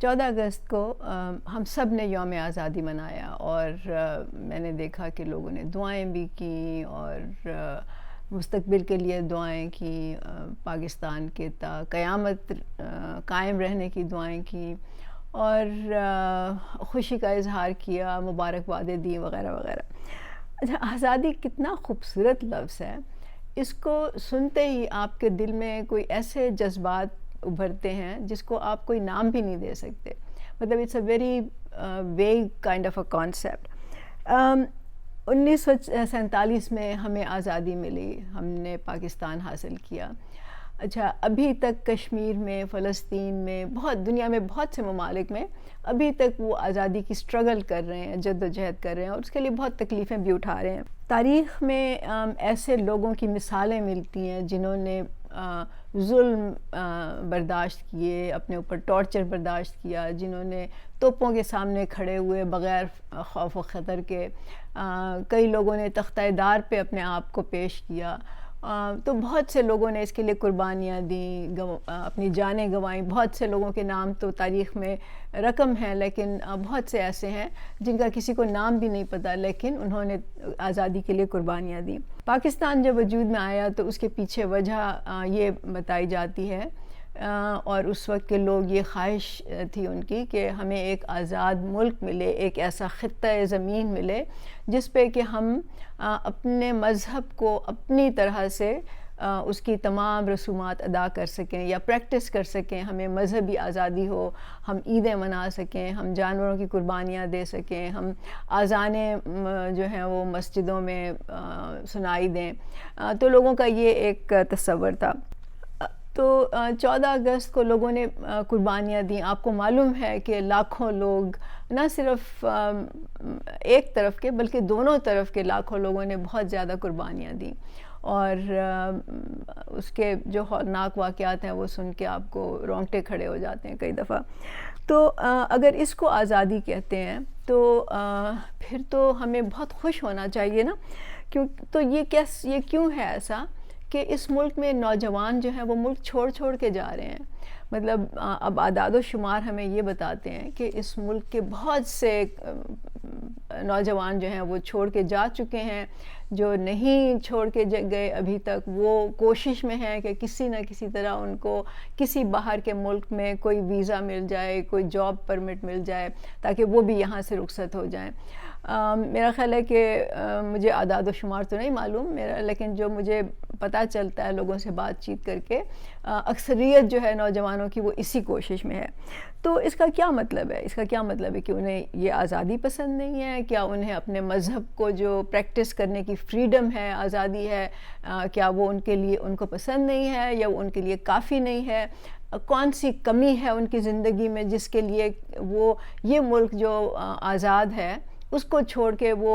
14 اگست کو ہم سب نے یوم آزادی منایا، اور میں نے دیکھا کہ لوگوں نے دعائیں بھی کیں اور مستقبل کے لیے دعائیں کیں، پاکستان کے تا قیامت قائم رہنے کی دعائیں کیں، اور خوشی کا اظہار کیا، مبارکبادیں دیں وغیرہ وغیرہ۔ اچھا، آزادی کتنا خوبصورت لفظ ہے، اس کو سنتے ہی آپ کے دل میں کوئی ایسے جذبات ابھرتے ہیں جس کو آپ کوئی نام بھی نہیں دے سکتے۔ مطلب it's a very vague kind of a concept. 1947 میں ہمیں آزادی ملی، ہم نے پاکستان حاصل کیا۔ اچھا، ابھی تک کشمیر میں، فلسطین میں، بہت دنیا میں بہت سے ممالک میں ابھی تک وہ آزادی کی سٹرگل کر رہے ہیں، جد و جہد کر رہے ہیں، اور اس کے لیے بہت تکلیفیں بھی اٹھا رہے ہیں۔ تاریخ میں ایسے لوگوں کی مثالیں ملتی ہیں جنہوں نے ظلم برداشت کیے، اپنے اوپر ٹارچر برداشت کیا، جنہوں نے توپوں کے سامنے کھڑے ہوئے بغیر خوف و خطر کے، کئی لوگوں نے تختہ دار پہ اپنے آپ کو پیش کیا، تو بہت سے لوگوں نے اس کے لیے قربانیاں دیں، اپنی جانیں گنوائیں۔ بہت سے لوگوں کے نام تو تاریخ میں رقم ہیں، لیکن بہت سے ایسے ہیں جن کا کسی کو نام بھی نہیں پتہ، لیکن انہوں نے آزادی کے لیے قربانیاں دیں۔ پاکستان جب وجود میں آیا تو اس کے پیچھے وجہ یہ بتائی جاتی ہے، اور اس وقت کے لوگ یہ خواہش تھی ان کی کہ ہمیں ایک آزاد ملک ملے، ایک ایسا خطہ زمین ملے جس پہ کہ ہم اپنے مذہب کو اپنی طرح سے اس کی تمام رسومات ادا کر سکیں یا پریکٹس کر سکیں، ہمیں مذہبی آزادی ہو، ہم عیدیں منا سکیں، ہم جانوروں کی قربانیاں دے سکیں، ہم اذانیں جو ہیں وہ مسجدوں میں سنائی دیں۔ تو لوگوں کا یہ ایک تصور تھا۔ تو 14 اگست کو لوگوں نے قربانیاں دیں۔ آپ کو معلوم ہے کہ لاکھوں لوگ، نہ صرف ایک طرف کے بلکہ دونوں طرف کے لاکھوں لوگوں نے بہت زیادہ قربانیاں دیں، اور اس کے جو ہولناک واقعات ہیں وہ سن کے آپ کو رونگٹے کھڑے ہو جاتے ہیں کئی دفعہ۔ تو اگر اس کو آزادی کہتے ہیں تو پھر تو ہمیں بہت خوش ہونا چاہیے نا، تو یہ کیوں ہے ایسا کہ اس ملک میں نوجوان جو ہیں وہ ملک چھوڑ کے جا رہے ہیں؟ مطلب اب اعداد و شمار ہمیں یہ بتاتے ہیں کہ اس ملک کے بہت سے نوجوان جو ہیں وہ چھوڑ کے جا چکے ہیں، جو نہیں چھوڑ کے گئے ابھی تک وہ کوشش میں ہیں کہ کسی نہ کسی طرح ان کو کسی باہر کے ملک میں کوئی ویزا مل جائے، کوئی جاب پرمٹ مل جائے تاکہ وہ بھی یہاں سے رخصت ہو جائیں۔ میرا خیال ہے کہ مجھے اعداد و شمار تو نہیں معلوم لیکن جو مجھے پتہ چلتا ہے لوگوں سے بات چیت کر کے، اکثریت جو ہے نوجوانوں کی وہ اسی کوشش میں ہے۔ تو اس کا کیا مطلب ہے؟ اس کا کیا مطلب ہے کہ انہیں یہ آزادی پسند نہیں ہے؟ کیا انہیں اپنے مذہب کو جو پریکٹس کرنے کی فریڈم ہے، آزادی ہے، کیا وہ ان کو پسند نہیں ہے، یا وہ ان کے لیے کافی نہیں ہے؟ کون سی کمی ہے ان کی زندگی میں جس کے لیے وہ یہ ملک جو آزاد ہے اس کو چھوڑ کے وہ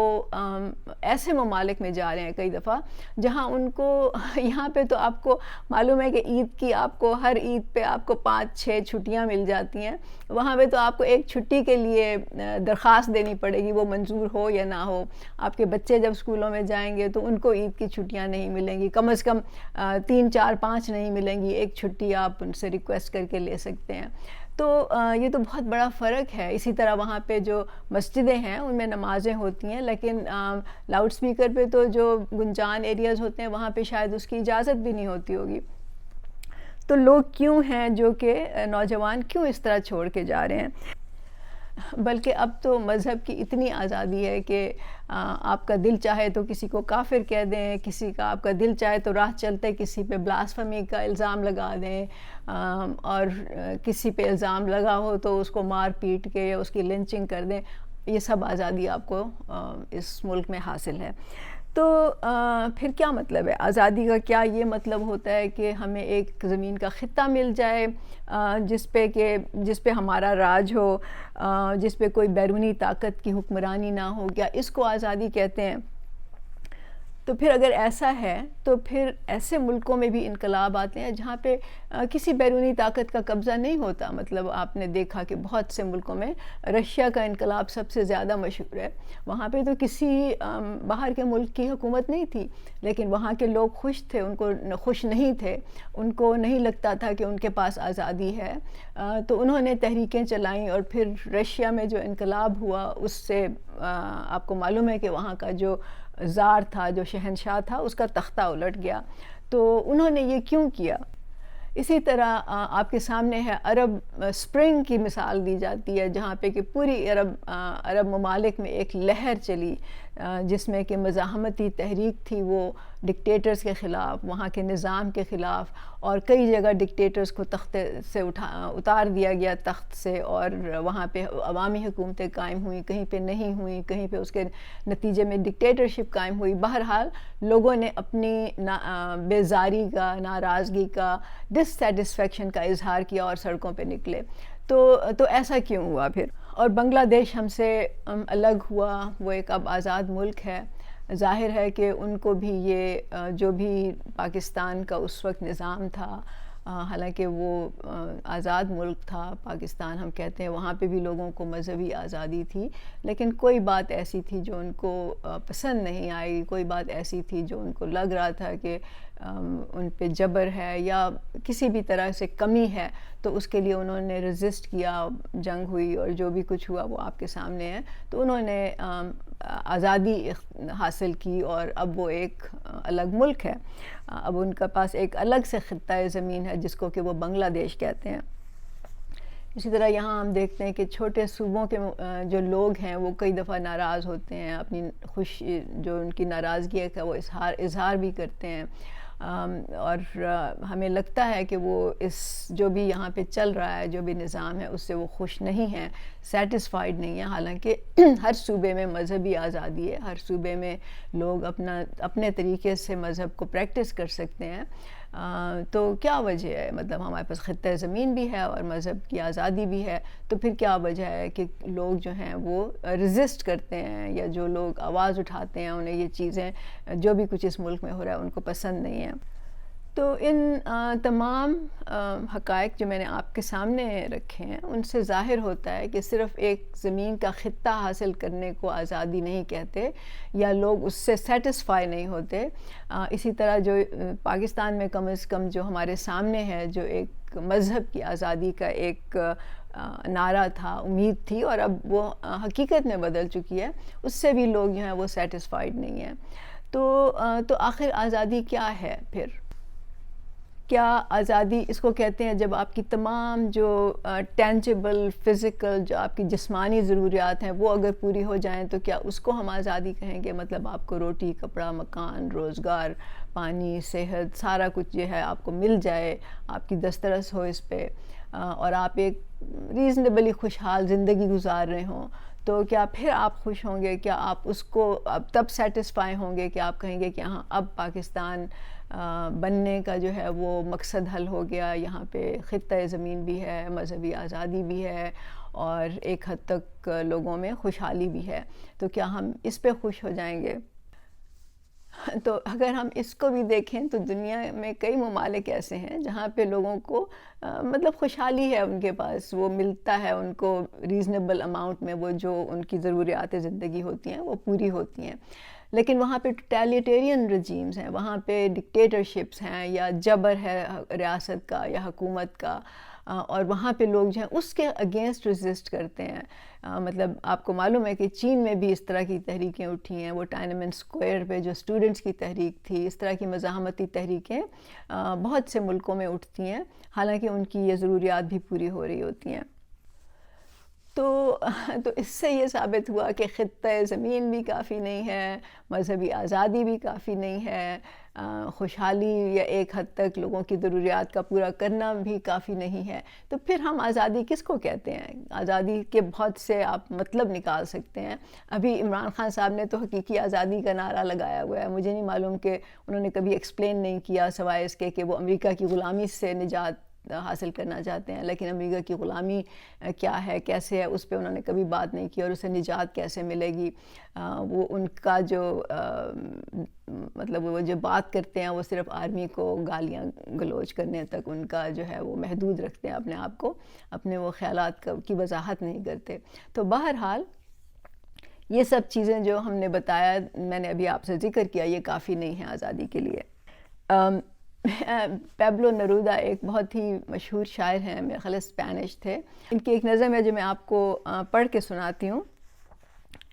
ایسے ممالک میں جا رہے ہیں کئی دفعہ جہاں ان کو، یہاں پہ تو آپ کو معلوم ہے کہ عید کی آپ کو ہر عید پہ آپ کو 5-6 چھٹیاں مل جاتی ہیں، وہاں پہ تو آپ کو ایک چھٹی کے لیے درخواست دینی پڑے گی، وہ منظور ہو یا نہ ہو۔ آپ کے بچے جب اسکولوں میں جائیں گے تو ان کو عید کی چھٹیاں نہیں ملیں گی، کم از کم 3-4-5 نہیں ملیں گی، ایک چھٹی آپ ان سے ریکویسٹ کر کے لے سکتے ہیں۔ تو یہ تو بہت بڑا فرق ہے۔ اسی طرح وہاں پہ جو مسجدیں ہیں ان میں نمازیں ہوتی ہیں، لیکن لاؤڈ سپیکر پہ تو جو گنجان ایریاز ہوتے ہیں وہاں پہ شاید اس کی اجازت بھی نہیں ہوتی ہوگی۔ تو لوگ کیوں ہیں جو کہ نوجوان کیوں اس طرح چھوڑ کے جا رہے ہیں؟ بلکہ اب تو مذہب کی اتنی آزادی ہے کہ آپ کا دل چاہے تو کسی کو کافر کہہ دیں، کسی کا آپ کا دل چاہے تو راہ چلتے کسی پہ بلاسفمی کا الزام لگا دیں، اور کسی پہ الزام لگا ہو تو اس کو مار پیٹ کے یا اس کی لنچنگ کر دیں۔ یہ سب آزادی آپ کو اس ملک میں حاصل ہے۔ تو پھر کیا مطلب ہے آزادی کا؟ کیا یہ مطلب ہوتا ہے کہ ہمیں ایک زمین کا خطہ مل جائے جس پہ ہمارا راج ہو، جس پہ کوئی بیرونی طاقت کی حکمرانی نہ ہو؟ کیا اس کو آزادی کہتے ہیں؟ تو پھر اگر ایسا ہے تو پھر ایسے ملکوں میں بھی انقلاب آتے ہیں جہاں پہ کسی بیرونی طاقت کا قبضہ نہیں ہوتا. مطلب آپ نے دیکھا کہ بہت سے ملکوں میں رشیا کا انقلاب سب سے زیادہ مشہور ہے. وہاں پہ تو کسی باہر کے ملک کی حکومت نہیں تھی، لیکن وہاں کے لوگ خوش تھے، ان کو خوش نہیں تھے، ان کو نہیں لگتا تھا کہ ان کے پاس آزادی ہے. تو انہوں نے تحریکیں چلائیں اور پھر رشیا میں جو انقلاب ہوا اس سے آپ کو معلوم ہے کہ وہاں کا جو زار تھا، جو شہنشاہ تھا، اس کا تختہ الٹ گیا. تو انہوں نے یہ کیوں کیا؟ اسی طرح آپ کے سامنے ہے عرب سپرنگ کی مثال دی جاتی ہے، جہاں پہ کہ پوری عرب ممالک میں ایک لہر چلی جس میں کہ مزاحمتی تحریک تھی، وہ ڈکٹیٹرز کے خلاف، وہاں کے نظام کے خلاف، اور کئی جگہ ڈکٹیٹرز کو تخت سے اتار دیا گیا تخت سے، اور وہاں پہ عوامی حکومتیں قائم ہوئیں، کہیں پہ نہیں ہوئیں، کہیں پہ اس کے نتیجے میں ڈکٹیٹرشپ قائم ہوئی. بہرحال لوگوں نے اپنی بیزاری کا، ناراضگی کا، ڈسسیٹسفیکشن کا اظہار کیا اور سڑکوں پہ نکلے. تو ایسا کیوں ہوا پھر؟ اور بنگلہ دیش ہم سے الگ ہوا، وہ ایک اب آزاد ملک ہے. ظاہر ہے کہ ان کو بھی یہ جو بھی پاکستان کا اس وقت نظام تھا، حالانکہ وہ آزاد ملک تھا پاکستان ہم کہتے ہیں، وہاں پہ بھی لوگوں کو مذہبی آزادی تھی، لیکن کوئی بات ایسی تھی جو ان کو پسند نہیں آئی، کوئی بات ایسی تھی جو ان کو لگ رہا تھا کہ ان پہ جبر ہے یا کسی بھی طرح سے کمی ہے، تو اس کے لیے انہوں نے ریزسٹ کیا، جنگ ہوئی اور جو بھی کچھ ہوا وہ آپ کے سامنے ہے. تو انہوں نے آزادی حاصل کی اور اب وہ ایک الگ ملک ہے. اب ان کے پاس ایک الگ سے خطۂ زمین ہے جس کو کہ وہ بنگلہ دیش کہتے ہیں. اسی طرح یہاں ہم دیکھتے ہیں کہ چھوٹے صوبوں کے جو لوگ ہیں وہ کئی دفعہ ناراض ہوتے ہیں، اپنی جو ان کی ناراضگی ہے وہ اظہار بھی کرتے ہیں، اور ہمیں لگتا ہے کہ وہ اس جو بھی یہاں پہ چل رہا ہے، جو بھی نظام ہے، اس سے وہ خوش نہیں ہیں، سیٹسفائیڈ نہیں ہیں. حالانکہ ہر صوبے میں مذہبی آزادی ہے، ہر صوبے میں لوگ اپنے طریقے سے مذہب کو پریکٹس کر سکتے ہیں. تو کیا وجہ ہے؟ مطلب ہمارے پاس خطۂ زمین بھی ہے اور مذہب کی آزادی بھی ہے، تو پھر کیا وجہ ہے کہ لوگ جو ہیں وہ ریزسٹ کرتے ہیں، یا جو لوگ آواز اٹھاتے ہیں انہیں یہ چیزیں جو بھی کچھ اس ملک میں ہو رہا ہے ان کو پسند نہیں ہیں؟ تو ان تمام حقائق جو میں نے آپ کے سامنے رکھے ہیں ان سے ظاہر ہوتا ہے کہ صرف ایک زمین کا خطہ حاصل کرنے کو آزادی نہیں کہتے، یا لوگ اس سے سیٹسفائی نہیں ہوتے. اسی طرح جو پاکستان میں کم از کم جو ہمارے سامنے ہے، جو ایک مذہب کی آزادی کا ایک نعرہ تھا، امید تھی، اور اب وہ حقیقت میں بدل چکی ہے، اس سے بھی لوگ جو ہیں وہ سیٹسفائیڈ نہیں ہیں. تو آخر آزادی کیا ہے پھر؟ کیا آزادی اس کو کہتے ہیں جب آپ کی تمام جو ٹینجیبل، فزیکل، جو آپ کی جسمانی ضروریات ہیں وہ اگر پوری ہو جائیں تو کیا اس کو ہم آزادی کہیں گے؟ مطلب آپ کو روٹی، کپڑا، مکان، روزگار، پانی، صحت، سارا کچھ جو ہے آپ کو مل جائے، آپ کی دسترس ہو اس پہ، اور آپ ایک ریزنیبلی خوشحال زندگی گزار رہے ہوں، تو کیا پھر آپ خوش ہوں گے؟ کیا آپ اس کو اب تب سیٹسفائی ہوں گے کہ آپ کہیں گے کہ ہاں اب پاکستان بننے کا جو ہے وہ مقصد حل ہو گیا، یہاں پہ خطۂ زمین بھی ہے، مذہبی آزادی بھی ہے، اور ایک حد تک لوگوں میں خوشحالی بھی ہے، تو کیا ہم اس پہ خوش ہو جائیں گے؟ تو اگر ہم اس کو بھی دیکھیں تو دنیا میں کئی ممالک ایسے ہیں جہاں پہ لوگوں کو مطلب خوشحالی ہے، ان کے پاس وہ ملتا ہے ان کو ریزنیبل اماؤنٹ میں، وہ جو ان کی ضروریات زندگی ہوتی ہیں وہ پوری ہوتی ہیں. لیکن وہاں پہ ٹوٹیلیٹیرین رجیمز ہیں، وہاں پہ ڈکٹیٹرشپس ہیں، یا جبر ہے ریاست کا یا حکومت کا، اور وہاں پہ لوگ جو ہیں اس کے اگینسٹ ریزسٹ کرتے ہیں. مطلب آپ کو معلوم ہے کہ چین میں بھی اس طرح کی تحریکیں اٹھی ہیں، وہ ٹائنمن اسکوائر پہ جو اسٹوڈنٹس کی تحریک تھی، اس طرح کی مزاحمتی تحریکیں بہت سے ملکوں میں اٹھتی ہیں، حالانکہ ان کی یہ ضروریات بھی پوری ہو رہی ہوتی ہیں. تو اس سے یہ ثابت ہوا کہ خطۂ زمین بھی کافی نہیں ہے، مذہبی آزادی بھی کافی نہیں ہے، خوشحالی یا ایک حد تک لوگوں کی ضروریات کا پورا کرنا بھی کافی نہیں ہے. تو پھر ہم آزادی کس کو کہتے ہیں؟ آزادی کے بہت سے آپ مطلب نکال سکتے ہیں. ابھی عمران خان صاحب نے تو حقیقی آزادی کا نعرہ لگایا ہوا ہے، مجھے نہیں معلوم کہ انہوں نے کبھی ایکسپلین نہیں کیا سوائے اس کے کہ وہ امریکہ کی غلامی سے نجات حاصل کرنا چاہتے ہیں، لیکن امریکہ کی غلامی کیا ہے، کیسے ہے، اس پہ انہوں نے کبھی بات نہیں کی، اور اسے نجات کیسے ملے گی. وہ ان کا جو مطلب وہ جو بات کرتے ہیں وہ صرف آرمی کو گالیاں گلوچ کرنے تک ان کا جو ہے وہ محدود رکھتے ہیں اپنے آپ کو، اپنے وہ خیالات کی وضاحت نہیں کرتے. تو بہرحال یہ سب چیزیں جو ہم نے بتایا، میں نے ابھی آپ سے ذکر کیا، یہ کافی نہیں ہیں آزادی کے لیے. پیبلو نرودا ایک بہت ہی مشہور شاعر ہیں، میرے خیال اسپینش تھے. ان کی ایک نظم ہے جو میں آپ کو پڑھ کے سناتی ہوں.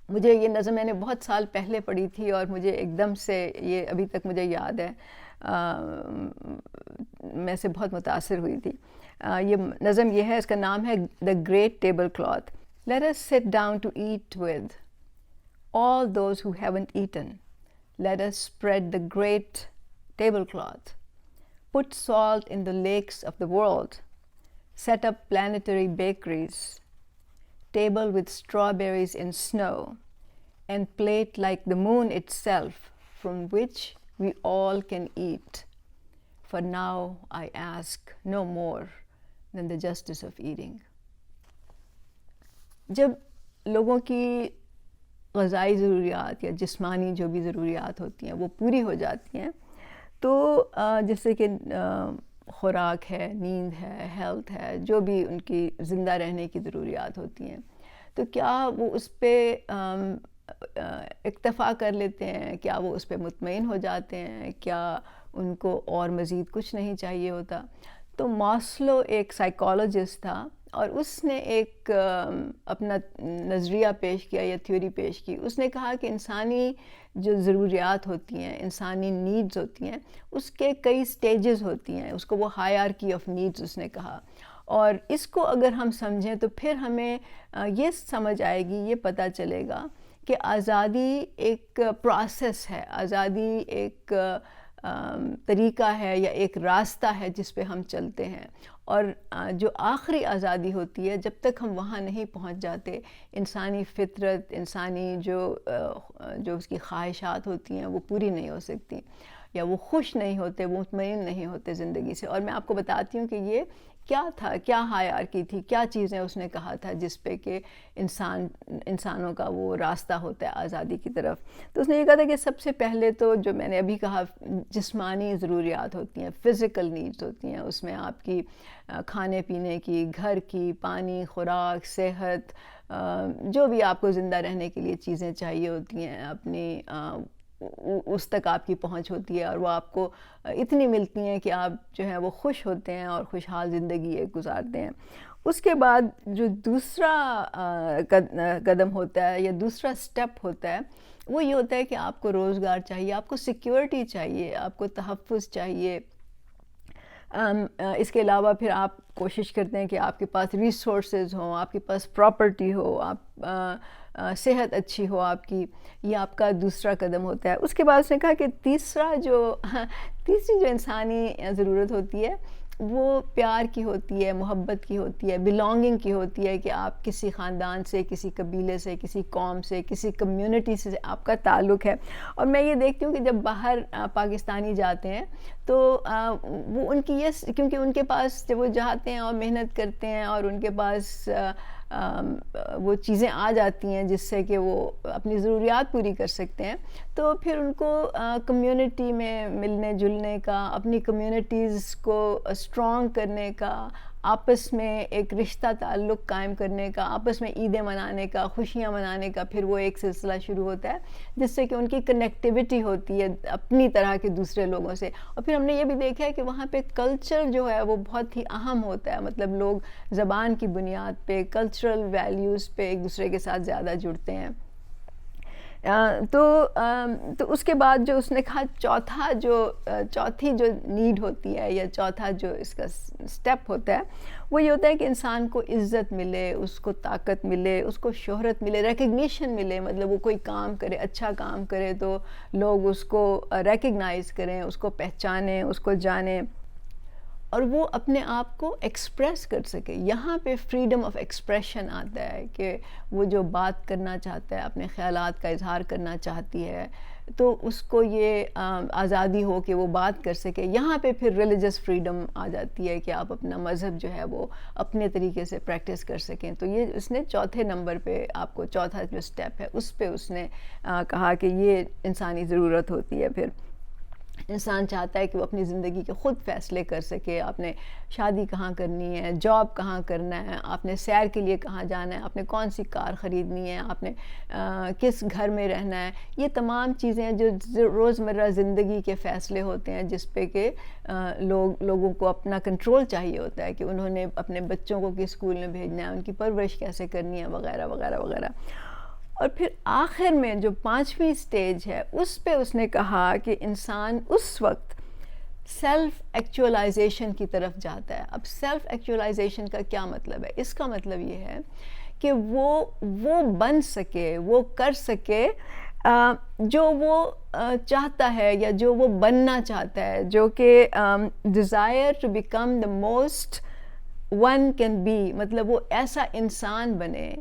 مجھے یہ نظم میں نے بہت سال پہلے پڑھی تھی اور مجھے ایک دم سے یہ ابھی تک مجھے یاد ہے، میں سے بہت متاثر ہوئی تھی. یہ نظم یہ ہے، اس کا نام ہے The Great Tablecloth. Let us sit down to eat with all those who haven't eaten. Let us spread the great tablecloth. Put salt in the lakes of the world. Set up planetary bakeries. Table with strawberries in snow. And plate like the moon itself, from which we all can eat. For now I ask no more than the justice of eating. جب لوگوں کی غذائی ضروریات یا جسمانی جو بھی ضروریات ہوتی ہیں وہ پوری ہو جاتی ہیں، تو جیسے کہ خوراک ہے، نیند ہے، ہیلتھ ہے، جو بھی ان کی زندہ رہنے کی ضروریات ہوتی ہیں، تو کیا وہ اس پہ اکتفا کر لیتے ہیں؟ کیا وہ اس پہ مطمئن ہو جاتے ہیں؟ کیا ان کو اور مزید کچھ نہیں چاہیے ہوتا؟ تو ماسلو ایک سائیکالوجسٹ تھا، اور اس نے ایک اپنا نظریہ پیش کیا یا تھیوری پیش کی. اس نے کہا کہ انسانی جو ضروریات ہوتی ہیں، انسانی نیڈز ہوتی ہیں، اس کے کئی سٹیجز ہوتی ہیں. اس کو وہ ہائرارکی آف نیڈز اس نے کہا. اور اس کو اگر ہم سمجھیں تو پھر ہمیں یہ سمجھ آئے گی، یہ پتہ چلے گا کہ آزادی ایک پروسیس ہے، آزادی ایک طریقہ ہے یا ایک راستہ ہے جس پہ ہم چلتے ہیں. اور جو آخری آزادی ہوتی ہے، جب تک ہم وہاں نہیں پہنچ جاتے، انسانی فطرت، انسانی جو اس کی خواہشات ہوتی ہیں وہ پوری نہیں ہو سکتی، یا وہ خوش نہیں ہوتے، وہ مطمئن نہیں ہوتے زندگی سے. اور میں آپ کو بتاتی ہوں کہ یہ کیا تھا، کیا ہائرارکی تھی، کیا چیزیں اس نے کہا تھا جس پہ کہ انسانوں کا وہ راستہ ہوتا ہے آزادی کی طرف. تو اس نے یہ کہا تھا کہ سب سے پہلے تو جو میں نے ابھی کہا جسمانی ضروریات ہوتی ہیں، فزیکل نیڈز ہوتی ہیں. اس میں آپ کی کھانے پینے کی، گھر کی، پانی، خوراک، صحت، جو بھی آپ کو زندہ رہنے کے لیے چیزیں چاہیے ہوتی ہیں، اپنی اس تک آپ کی پہنچ ہوتی ہے، اور وہ آپ کو اتنی ملتی ہیں کہ آپ جو ہے وہ خوش ہوتے ہیں اور خوشحال زندگی ایک گزارتے ہیں. اس کے بعد جو دوسرا قدم ہوتا ہے یا دوسرا سٹیپ ہوتا ہے، وہ یہ ہوتا ہے کہ آپ کو روزگار چاہیے، آپ کو سیکیورٹی چاہیے، آپ کو تحفظ چاہیے. اس کے علاوہ پھر آپ کوشش کرتے ہیں کہ آپ کے پاس ریسورسز ہوں، آپ کے پاس پراپرٹی ہو، آپ صحت اچھی ہو آپ کی. یہ آپ کا دوسرا قدم ہوتا ہے. اس کے بعد اس نے کہا کہ تیسری جو انسانی ضرورت ہوتی ہے وہ پیار کی ہوتی ہے، محبت کی ہوتی ہے، بلانگنگ کی ہوتی ہے، کہ آپ کسی خاندان سے، کسی قبیلے سے، کسی قوم سے، کسی کمیونٹی سے آپ کا تعلق ہے. اور میں یہ دیکھتی ہوں کہ جب باہر پاکستانی جاتے ہیں تو وہ ان کی کیونکہ ان کے پاس جب وہ جاتے ہیں اور محنت کرتے ہیں اور ان کے پاس وہ چیزیں آ جاتی ہیں جس سے کہ وہ اپنی ضروریات پوری کر سکتے ہیں، تو پھر ان کو کمیونٹی میں ملنے جلنے کا، اپنی کمیونٹیز کو اسٹرانگ کرنے کا، آپس میں ایک رشتہ تعلق قائم کرنے کا، آپس میں عیدیں منانے کا، خوشیاں منانے کا پھر وہ ایک سلسلہ شروع ہوتا ہے جس سے کہ ان کی کنیکٹیوٹی ہوتی ہے اپنی طرح کے دوسرے لوگوں سے. اور پھر ہم نے یہ بھی دیکھا ہے کہ وہاں پہ کلچر جو ہے وہ بہت ہی اہم ہوتا ہے. مطلب لوگ زبان کی بنیاد پہ، کلچرل ویلیوز پہ ایک دوسرے کے ساتھ زیادہ جڑتے ہیں. تو اس کے بعد جو اس نے کہا چوتھی جو نیڈ ہوتی ہے یا چوتھا جو اس کا سٹیپ ہوتا ہے وہ یہ ہوتا ہے کہ انسان کو عزت ملے، اس کو طاقت ملے، اس کو شہرت ملے، ریکگنیشن ملے. مطلب وہ کوئی کام کرے، اچھا کام کرے تو لوگ اس کو ریکگنائز کریں، اس کو پہچانیں، اس کو جانیں. اور وہ اپنے آپ کو ایکسپریس کر سکے. یہاں پہ فریڈم آف ایکسپریشن آتا ہے کہ وہ جو بات کرنا چاہتا ہے، اپنے خیالات کا اظہار کرنا چاہتی ہے، تو اس کو یہ آزادی ہو کہ وہ بات کر سکے. یہاں پہ پھر ریلیجس فریڈم آ جاتی ہے کہ آپ اپنا مذہب جو ہے وہ اپنے طریقے سے پریکٹس کر سکیں. تو یہ اس نے چوتھے نمبر پہ آپ کو چوتھا جو اسٹیپ ہے اس پہ اس نے کہا کہ یہ انسانی ضرورت ہوتی ہے. پھر انسان چاہتا ہے کہ وہ اپنی زندگی کے خود فیصلے کر سکے. آپ نے شادی کہاں کرنی ہے، جاب کہاں کرنا ہے، آپ نے سیر کے لیے کہاں جانا ہے، آپ نے کون سی کار خریدنی ہے، آپ نے کس گھر میں رہنا ہے. یہ تمام چیزیں جو روزمرہ زندگی کے فیصلے ہوتے ہیں جس پہ کہ لوگوں کو اپنا کنٹرول چاہیے ہوتا ہے کہ انہوں نے اپنے بچوں کو کس اسکول میں بھیجنا ہے، ان کی پرورش کیسے کرنی ہے، وغیرہ وغیرہ وغیرہ. اور پھر آخر میں جو 5ویں سٹیج ہے اس پہ اس نے کہا کہ انسان اس وقت سیلف ایکچولائزیشن کی طرف جاتا ہے. اب سیلف ایکچولائزیشن کا کیا مطلب ہے؟ اس کا مطلب یہ ہے کہ وہ بن سکے، وہ کر سکے جو وہ چاہتا ہے یا جو وہ بننا چاہتا ہے، جو کہ desire to become the most one can be. مطلب وہ ایسا انسان بنے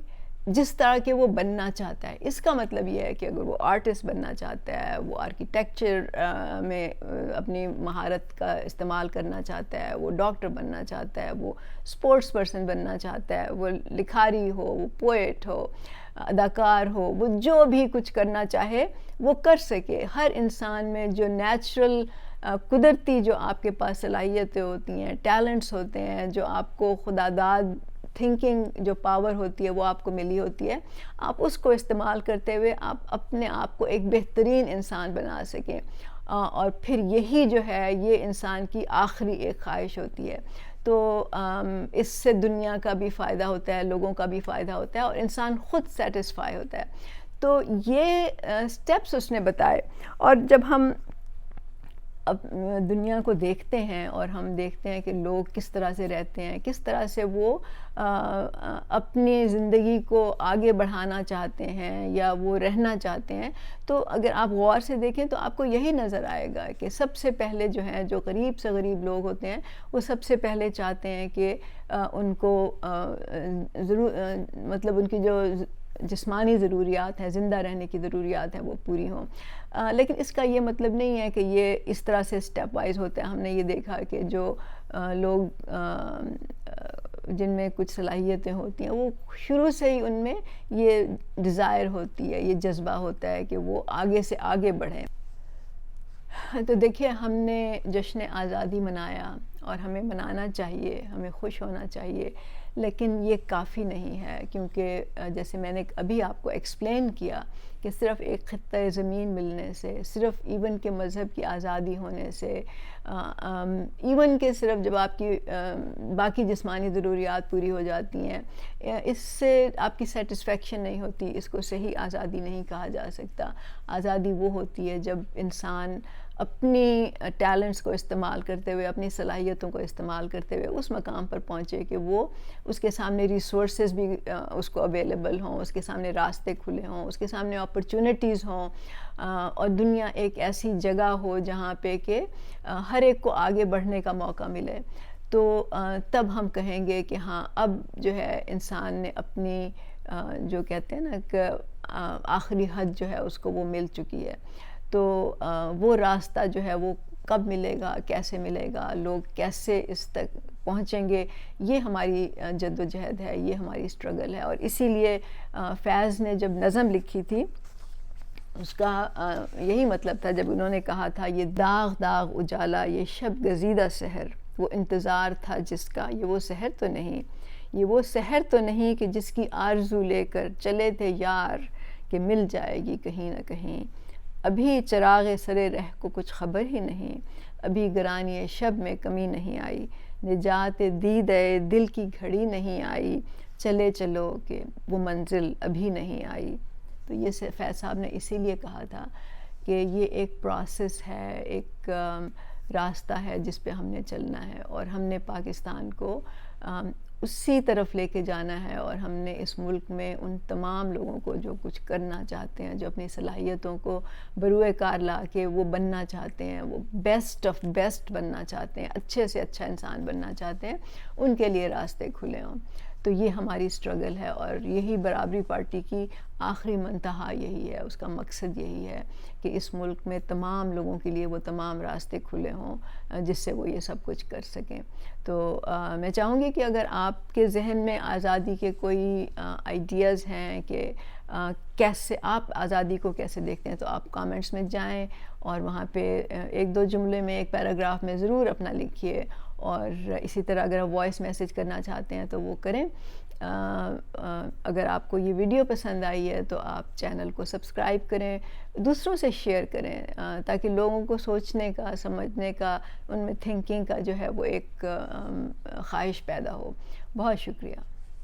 جس طرح کے وہ بننا چاہتا ہے. اس کا مطلب یہ ہے کہ اگر وہ آرٹسٹ بننا چاہتا ہے، وہ آرکیٹیکچر میں اپنی مہارت کا استعمال کرنا چاہتا ہے، وہ ڈاکٹر بننا چاہتا ہے، وہ اسپورٹس پرسن بننا چاہتا ہے، وہ لکھاری ہو، وہ پوئٹ ہو، اداکار ہو، وہ جو بھی کچھ کرنا چاہے وہ کر سکے. ہر انسان میں جو نیچرل قدرتی جو آپ کے پاس صلاحیتیں ہوتی ہیں، ٹیلنٹس ہوتے ہیں، جو آپ کو خداداد تھنکنگ جو پاور ہوتی ہے وہ آپ کو ملی ہوتی ہے، آپ اس کو استعمال کرتے ہوئے آپ اپنے آپ کو ایک بہترین انسان بنا سکیں. اور پھر یہی جو ہے یہ انسان کی آخری ایک خواہش ہوتی ہے. تو اس سے دنیا کا بھی فائدہ ہوتا ہے، لوگوں کا بھی فائدہ ہوتا ہے، اور انسان خود سیٹسفائی ہوتا ہے. تو یہ سٹیپس اس نے بتائے. اور جب ہم اب دنیا کو دیکھتے ہیں اور ہم دیکھتے ہیں کہ لوگ کس طرح سے رہتے ہیں، کس طرح سے وہ اپنی زندگی کو آگے بڑھانا چاہتے ہیں یا وہ رہنا چاہتے ہیں، تو اگر آپ غور سے دیکھیں تو آپ کو یہی نظر آئے گا کہ سب سے پہلے جو ہیں جو غریب سے غریب لوگ ہوتے ہیں وہ سب سے پہلے چاہتے ہیں کہ ان کو مطلب ان کی جو جسمانی ضروریات ہیں، زندہ رہنے کی ضروریات ہیں، وہ پوری ہوں. لیکن اس کا یہ مطلب نہیں ہے کہ یہ اس طرح سے سٹیپ وائز ہوتا ہے. ہم نے یہ دیکھا کہ جو لوگ جن میں کچھ صلاحیتیں ہوتی ہیں وہ شروع سے ہی ان میں یہ ڈیزائر ہوتی ہے، یہ جذبہ ہوتا ہے کہ وہ آگے سے آگے بڑھیں. تو دیکھیے ہم نے جشن آزادی منایا اور ہمیں منانا چاہیے، ہمیں خوش ہونا چاہیے، لیکن یہ کافی نہیں ہے. کیونکہ جیسے میں نے ابھی آپ کو ایکسپلین کیا کہ صرف ایک خطۂ زمین ملنے سے، صرف ایون کے مذہب کی آزادی ہونے سے، ایون کہ صرف جب آپ کی باقی جسمانی ضروریات پوری ہو جاتی ہیں، اس سے آپ کی سیٹسفیکشن نہیں ہوتی. اس کو صحیح آزادی نہیں کہا جا سکتا. آزادی وہ ہوتی ہے جب انسان اپنی ٹیلنٹس کو استعمال کرتے ہوئے، اپنی صلاحیتوں کو استعمال کرتے ہوئے اس مقام پر پہنچے کہ وہ اس کے سامنے ریسورسز بھی اس کو اویلیبل ہوں، اس کے سامنے راستے کھلے ہوں، اس کے سامنے اپرچونٹیز ہوں، اور دنیا ایک ایسی جگہ ہو جہاں پہ کہ ہر ایک کو آگے بڑھنے کا موقع ملے. تو تب ہم کہیں گے کہ ہاں اب جو ہے انسان نے اپنی جو کہتے ہیں نا کہ آخری حد جو ہے اس کو وہ مل چکی ہے. تو وہ راستہ جو ہے وہ کب ملے گا، کیسے ملے گا، لوگ کیسے اس تک پہنچیں گے، یہ ہماری جد و جہد ہے، یہ ہماری اسٹرگل ہے. اور اسی لیے فیض نے جب نظم لکھی تھی اس کا یہی مطلب تھا جب انہوں نے کہا تھا یہ داغ داغ اجالا، یہ شب گزیدہ سحر، وہ انتظار تھا جس کا، یہ وہ سحر تو نہیں، یہ وہ سحر تو نہیں کہ جس کی آرزو لے کر چلے تھے یار کہ مل جائے گی کہیں نہ کہیں. ابھی چراغ سرے رہ کو کچھ خبر ہی نہیں، ابھی گرانی شب میں کمی نہیں آئی، نجات دیدے دل کی گھڑی نہیں آئی، چلے چلو کہ وہ منزل ابھی نہیں آئی. تو یہ فیض صاحب نے اسی لیے کہا تھا کہ یہ ایک پروسیس ہے، ایک راستہ ہے جس پہ ہم نے چلنا ہے. اور ہم نے پاکستان کو اسی طرف لے کے جانا ہے، اور ہم نے اس ملک میں ان تمام لوگوں کو جو کچھ کرنا چاہتے ہیں، جو اپنی صلاحیتوں کو بروئے کار لا کے وہ بننا چاہتے ہیں، وہ بیسٹ آف بیسٹ بننا چاہتے ہیں، اچھے سے اچھا انسان بننا چاہتے ہیں، ان کے لیے راستے کھلے ہوں. تو یہ ہماری اسٹرگل ہے، اور یہی برابری پارٹی کی آخری منتہا یہی ہے، اس کا مقصد یہی ہے کہ اس ملک میں تمام لوگوں کے لیے وہ تمام راستے کھلے ہوں جس سے وہ یہ سب کچھ کر سکیں. تو میں چاہوں گی کہ اگر آپ کے ذہن میں آزادی کے کوئی آئیڈیاز ہیں کہ کیسے آپ آزادی کو کیسے دیکھتے ہیں، تو آپ کامنٹس میں جائیں اور وہاں پہ ایک دو جملے میں، ایک پیراگراف میں ضرور اپنا لکھیے. اور اسی طرح اگر آپ وائس میسیج کرنا چاہتے ہیں تو وہ کریں. اگر آپ کو یہ ویڈیو پسند آئی ہے تو آپ چینل کو سبسکرائب کریں، دوسروں سے شیئر کریں تاکہ لوگوں کو سوچنے کا، سمجھنے کا، ان میں تھنکنگ کا جو ہے وہ ایک خواہش پیدا ہو. بہت شکریہ.